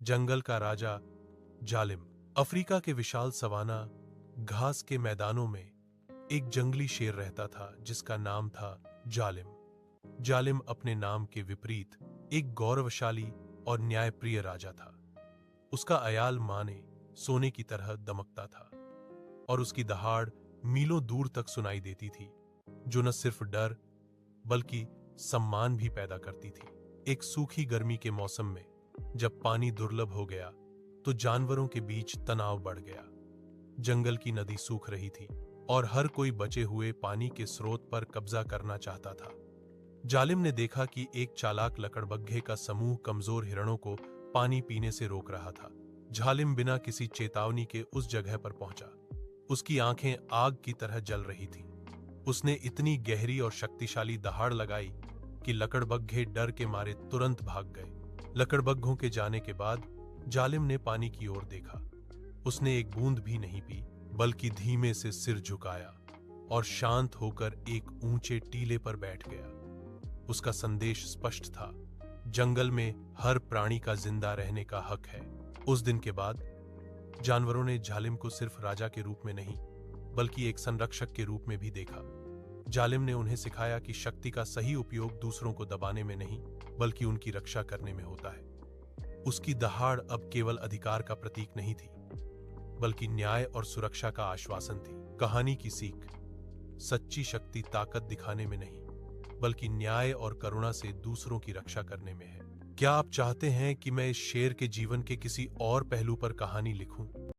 जंगल का राजा जालिम। अफ्रीका के विशाल सवाना घास के मैदानों में एक जंगली शेर रहता था जिसका नाम था जालिम। जालिम अपने नाम के विपरीत एक गौरवशाली और न्यायप्रिय राजा था। उसका अयाल माने सोने की तरह दमकता था और उसकी दहाड़ मीलों दूर तक सुनाई देती थी, जो न सिर्फ डर बल्कि सम्मान भी पैदा करती थी। एक सूखी गर्मी के मौसम में जब पानी दुर्लभ हो गया तो जानवरों के बीच तनाव बढ़ गया। जंगल की नदी सूख रही थी और हर कोई बचे हुए पानी के स्रोत पर कब्जा करना चाहता था। जालिम ने देखा कि एक चालाक लकड़बग्घे का समूह कमजोर हिरणों को पानी पीने से रोक रहा था। जालिम बिना किसी चेतावनी के उस जगह पर पहुंचा। उसकी आंखें आग की तरह जल रही थीं। उसने इतनी गहरी और शक्तिशाली दहाड़ लगाई कि लकड़बग्घे डर के मारे तुरंत भाग गए। लकड़बग्घों के जाने के बाद जालिम ने पानी की ओर देखा। उसने एक बूंद भी नहीं पी, बल्कि धीमे से सिर झुकाया और शांत होकर एक ऊंचे टीले पर बैठ गया। उसका संदेश स्पष्ट था, जंगल में हर प्राणी का जिंदा रहने का हक है। उस दिन के बाद जानवरों ने जालिम को सिर्फ राजा के रूप में नहीं, बल्कि एक संरक्षक के रूप में भी देखा। जालिम ने उन्हें सिखाया कि शक्ति का सही उपयोग दूसरों को दबाने में नहीं, बल्कि उनकी रक्षा करने में होता है। उसकी दहाड़ अब केवल अधिकार का प्रतीक नहीं थी, बल्कि न्याय और सुरक्षा का आश्वासन थी। कहानी की सीख: सच्ची शक्ति ताकत दिखाने में नहीं, बल्कि न्याय और करुणा से दूसरों की रक्षा करने में है। क्या आप चाहते हैं कि मैं इस शेर के जीवन के किसी और पहलू पर कहानी लिखूं?